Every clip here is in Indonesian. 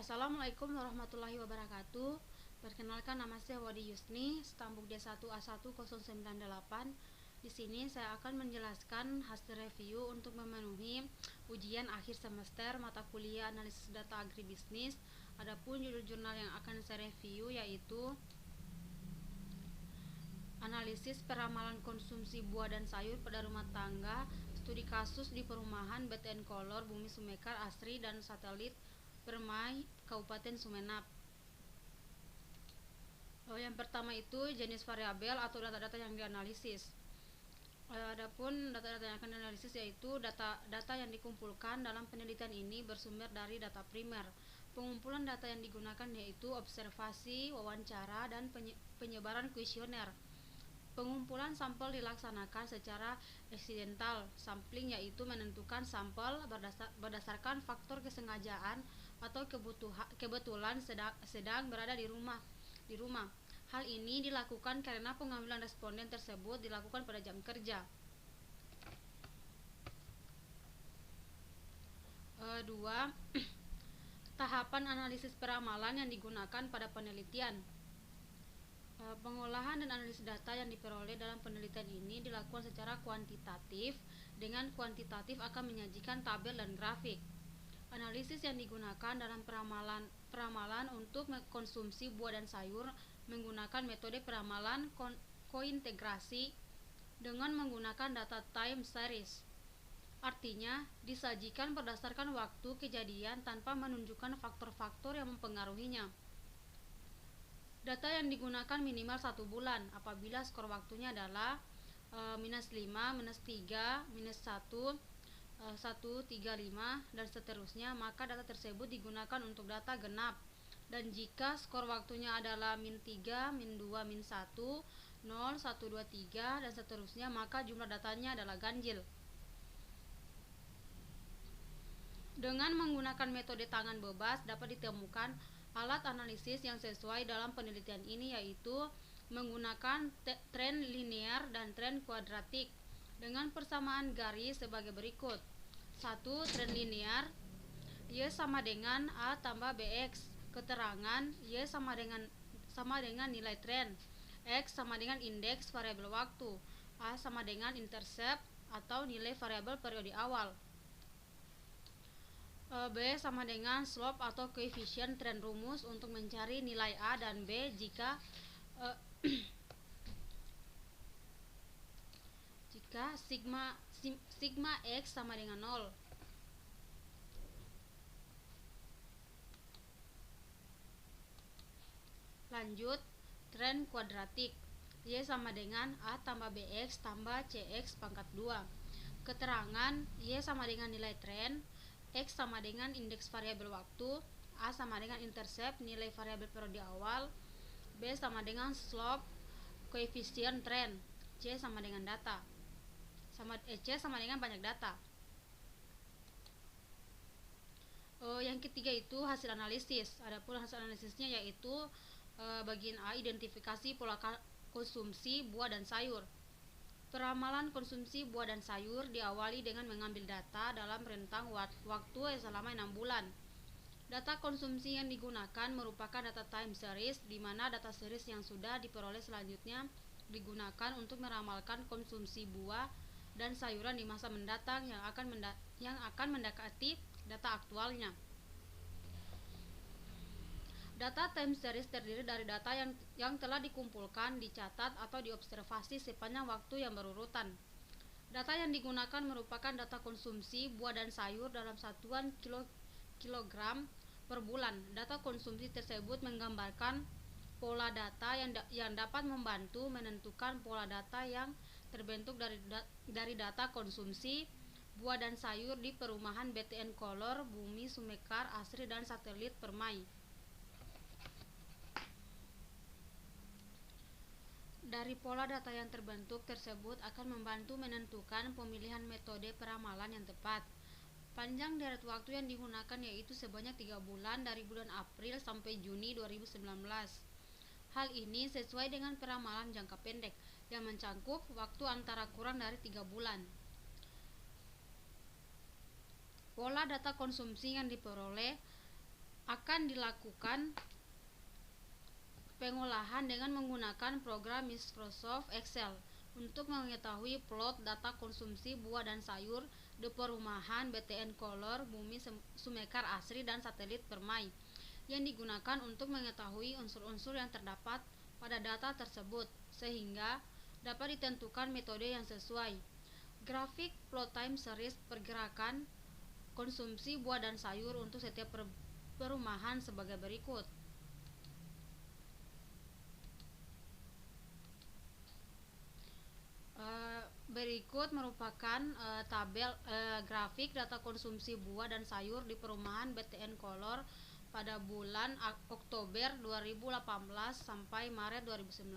Assalamualaikum warahmatullahi wabarakatuh. Perkenalkan, nama saya Wadi Yusni, Stambuk D1A1098. Di sini saya akan menjelaskan hasil review untuk memenuhi ujian akhir semester mata kuliah analisis data agribisnis. Adapun judul jurnal yang akan saya review yaitu analisis peramalan konsumsi buah dan sayur pada rumah tangga, studi kasus di perumahan BTN Kolor, Bumi Sumekar, Asri, dan satelit Permai, Kabupaten Sumenep. Yang pertama itu jenis variabel atau data-data yang dianalisis. Adapun data-data yang akan dianalisis yaitu data yang dikumpulkan dalam penelitian ini bersumber dari data primer. Pengumpulan data yang digunakan yaitu observasi, wawancara, dan penyebaran kuesioner. Pengumpulan sampel dilaksanakan secara eksidental sampling, yaitu menentukan sampel berdasarkan faktor kesengajaan atau kebetulan sedang berada di rumah. Hal ini dilakukan karena pengambilan responden tersebut dilakukan pada jam kerja. 2. Tahapan analisis peramalan yang digunakan pada penelitian. Pengolahan dan analisis data yang diperoleh dalam penelitian ini dilakukan secara kuantitatif. Dengan kuantitatif akan menyajikan tabel dan grafik. Analisis yang digunakan dalam peramalan untuk konsumsi buah dan sayur menggunakan metode peramalan kointegrasi dengan menggunakan data time series. Artinya, disajikan berdasarkan waktu kejadian tanpa menunjukkan faktor-faktor yang mempengaruhinya. Data yang digunakan minimal 1 bulan. Apabila skor waktunya adalah -5, -3, -1, 1,35 dan seterusnya, maka data tersebut digunakan untuk data genap. Dan jika skor waktunya adalah -3, -2, -1, 0, 1, 2, 3 dan seterusnya, maka jumlah datanya adalah ganjil. Dengan menggunakan metode tangan bebas dapat ditemukan alat analisis yang sesuai dalam penelitian ini, yaitu menggunakan tren linear dan tren kuadratik dengan persamaan garis sebagai berikut. 1. Tren linear, Y sama dengan A tambah BX. Keterangan, Y sama dengan nilai tren, X sama dengan indeks variabel waktu, A sama dengan intercept atau nilai variabel periode awal. B sama dengan slope atau koefisien tren. Rumus untuk mencari nilai A dan B jika sigma X sama dengan 0. Lanjut, tren kuadratik, Y sama dengan A tambah BX tambah CX pangkat 2. Keterangan, Y sama dengan nilai tren, X sama dengan indeks variabel waktu, A sama dengan intercept nilai variabel periode awal, B sama dengan slope koefisien tren, C sama dengan data. C sama dengan banyak data. Yang ketiga itu hasil analisis. Adapun hasil analisisnya yaitu bagian A, identifikasi pola konsumsi buah dan sayur. Peramalan konsumsi buah dan sayur diawali dengan mengambil data dalam rentang waktu selama 6 bulan. Data konsumsi yang digunakan merupakan data time series, di mana data series yang sudah diperoleh selanjutnya digunakan untuk meramalkan konsumsi buah dan sayuran di masa mendatang yang akan mendekati data aktualnya. Data time series terdiri dari data yang telah dikumpulkan, dicatat, atau diobservasi sepanjang waktu yang berurutan. Data yang digunakan merupakan data konsumsi buah dan sayur dalam satuan kilogram per bulan. Data konsumsi tersebut menggambarkan pola data yang dapat membantu menentukan pola data yang terbentuk dari data konsumsi buah dan sayur di perumahan BTN Kolor, Bumi Sumekar, Asri, dan satelit Permai. Dari pola data yang terbentuk tersebut akan membantu menentukan pemilihan metode peramalan yang tepat. Panjang deret waktu yang digunakan yaitu sebanyak 3 bulan dari bulan April sampai Juni 2019. Hal ini sesuai dengan peramalan jangka pendek yang mencakup waktu antara kurang dari 3 bulan. Pola data konsumsi yang diperoleh akan dilakukan pengolahan dengan menggunakan program Microsoft Excel untuk mengetahui plot data konsumsi buah dan sayur di perumahan BTN Kolor, Bumi Sumekar Asri, dan satelit Permai yang digunakan untuk mengetahui unsur-unsur yang terdapat pada data tersebut sehingga dapat ditentukan metode yang sesuai. Grafik plot time series pergerakan konsumsi buah dan sayur untuk setiap perumahan sebagai berikut. Berikut merupakan tabel grafik data konsumsi buah dan sayur di perumahan BTN Kolor pada bulan Oktober 2018 sampai Maret 2019.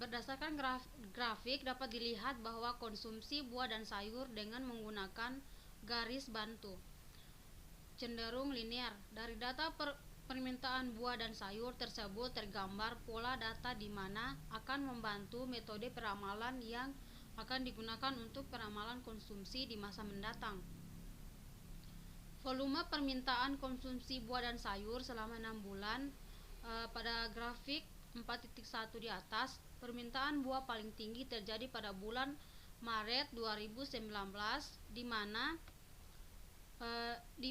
Berdasarkan grafik dapat dilihat bahwa konsumsi buah dan sayur dengan menggunakan garis bantu cenderung linear. Dari data permintaan buah dan sayur tersebut tergambar pola data di mana akan membantu metode peramalan yang akan digunakan untuk peramalan konsumsi di masa mendatang. Volume permintaan konsumsi buah dan sayur selama 6 bulan pada grafik 4.1 di atas, permintaan buah paling tinggi terjadi pada bulan Maret 2019 di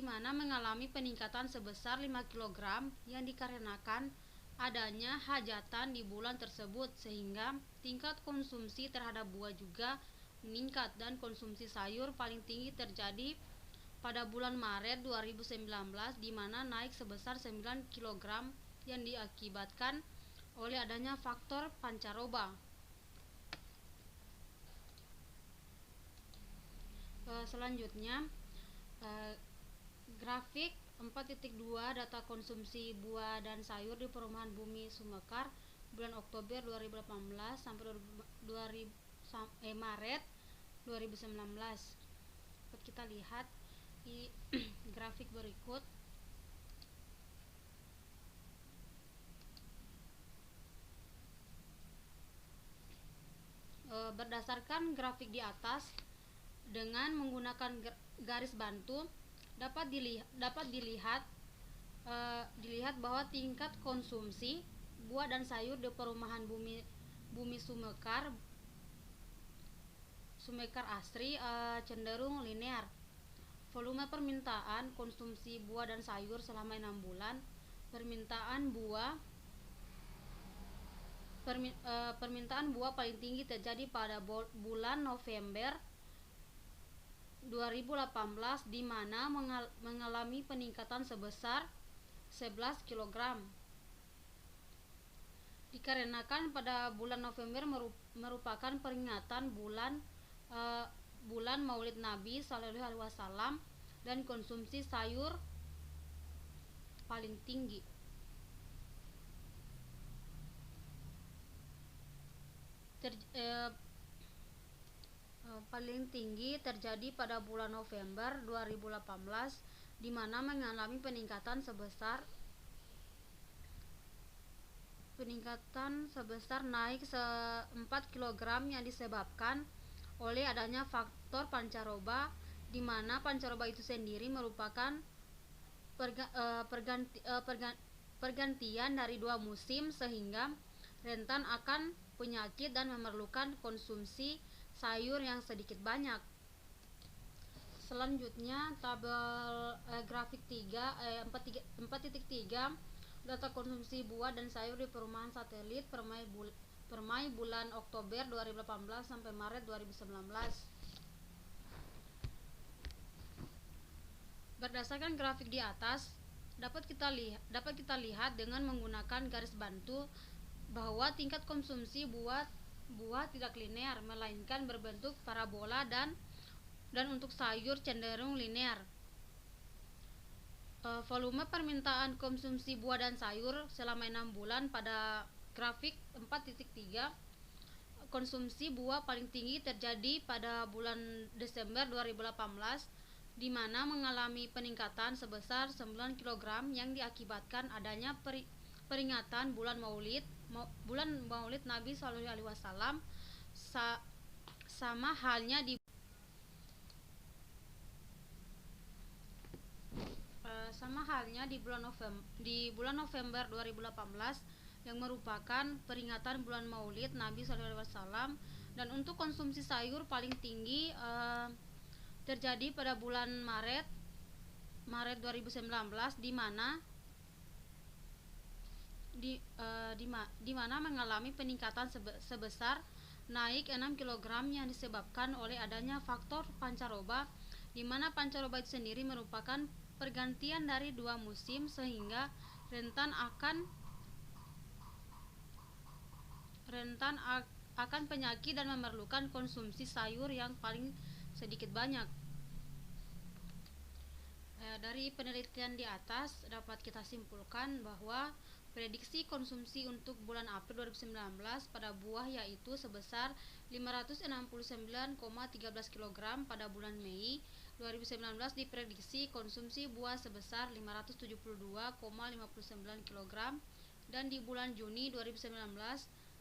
mana mengalami peningkatan sebesar 5 kg yang dikarenakan adanya hajatan di bulan tersebut sehingga tingkat konsumsi terhadap buah juga meningkat, dan konsumsi sayur paling tinggi terjadi pada bulan Maret 2019 di mana naik sebesar 9 kg yang diakibatkan oleh adanya faktor pancaroba. Selanjutnya grafik 4.2 data konsumsi buah dan sayur di perumahan Bumi Sumekar bulan Oktober 2018 sampai Maret 2019. Dapat kita lihat di grafik berikut. Berdasarkan grafik di atas dengan menggunakan garis bantu dapat dilihat bahwa tingkat konsumsi buah dan sayur di perumahan Bumi Sumekar Asri cenderung linear. Volume permintaan konsumsi buah dan sayur selama 6 bulan, permintaan buah paling tinggi terjadi pada bulan November 2018 di mana mengalami peningkatan sebesar 11 kg. Dikarenakan pada bulan November merupakan peringatan bulan Maulid Nabi Shallallahu Alaihi Wasallam dan konsumsi sayur paling tinggi. Paling tinggi terjadi pada bulan November 2018 di mana mengalami peningkatan sebesar naik 4 kg yang disebabkan oleh adanya faktor pancaroba, di mana pancaroba itu sendiri merupakan pergantian dari 2 musim sehingga rentan akan penyakit dan memerlukan konsumsi sayur yang sedikit banyak. Selanjutnya tabel grafik 4.3 data konsumsi buah dan sayur di perumahan satelit Permai bulan Oktober 2018 sampai Maret 2019. Berdasarkan grafik di atas dapat kita lihat dengan menggunakan garis bantu bahwa tingkat konsumsi buah tidak linear melainkan berbentuk parabola dan untuk sayur cenderung linear. Volume permintaan konsumsi buah dan sayur selama 6 bulan pada grafik 4.3, konsumsi buah paling tinggi terjadi pada bulan Desember 2018 di mana mengalami peningkatan sebesar 9 kg yang diakibatkan adanya peringatan bulan Maulid Nabi Shallallahu Alaihi Wasallam Sama halnya di bulan November 2018 yang merupakan peringatan bulan Maulid Nabi SAW. Dan untuk konsumsi sayur paling tinggi terjadi pada bulan Maret 2019, di mana mengalami peningkatan sebesar naik 6 kg yang disebabkan oleh adanya faktor pancaroba, di mana pancaroba itu sendiri merupakan pergantian dari dua musim sehingga rentan akan penyakit dan memerlukan konsumsi sayur yang paling sedikit banyak. Dari penelitian di atas dapat kita simpulkan bahwa prediksi konsumsi untuk bulan April 2019 pada buah yaitu sebesar 569,13 kg, pada bulan Mei 2019 diprediksi konsumsi buah sebesar 572,59 kg, dan di bulan Juni 2019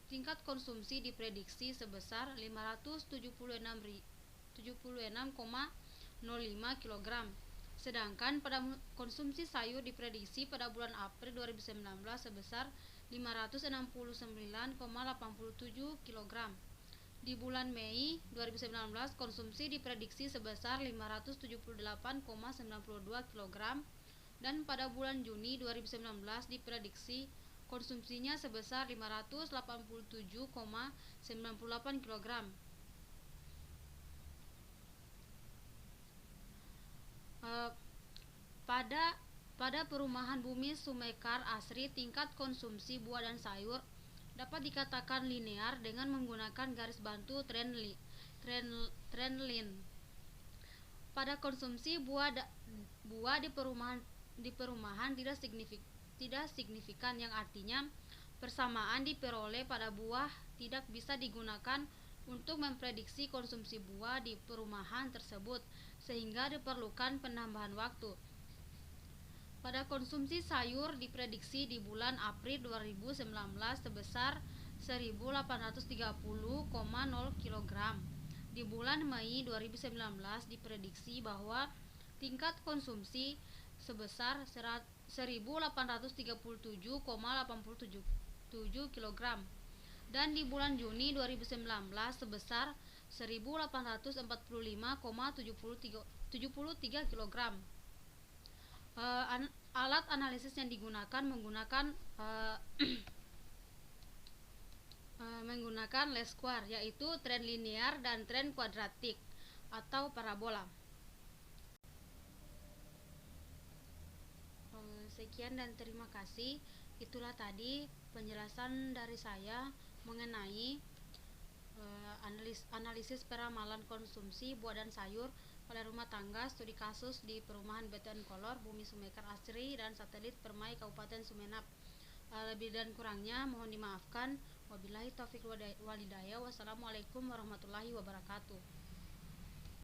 tingkat konsumsi diprediksi sebesar 576,05 kg. Sedangkan pada konsumsi sayur diprediksi pada bulan April 2019 sebesar 569,87 kg. Di bulan Mei 2019 konsumsi diprediksi sebesar 578,92 kg, dan pada bulan Juni 2019 diprediksi konsumsinya sebesar 587,98 kg. Pada perumahan bumi Sumekar Asri, tingkat konsumsi buah dan sayur dapat dikatakan linear dengan menggunakan garis bantu trendline. Pada konsumsi buah di perumahan tidak signifikan, yang artinya persamaan diperoleh pada buah tidak bisa digunakan untuk memprediksi konsumsi buah di perumahan tersebut, sehingga diperlukan penambahan waktu. Pada konsumsi sayur diprediksi di bulan April 2019 sebesar 1.830,0 kg. Di bulan Mei 2019 diprediksi bahwa tingkat konsumsi sebesar 1.837,87 kg, dan di bulan Juni 2019 sebesar 1.845,73 kg. Alat analisis yang digunakan menggunakan least square, yaitu tren linear dan tren kuadratik atau parabola. Sekian dan terima kasih. Itulah tadi penjelasan dari saya mengenai analisis peramalan konsumsi buah dan sayur pada rumah tangga, studi kasus di perumahan BTN Kolor, Bumi Sumekar Asri, dan satelit Permai Kabupaten Sumenep. Lebih dan kurangnya mohon dimaafkan. Wabillahi taufiq walhidayah. Wassalamualaikum warahmatullahi wabarakatuh.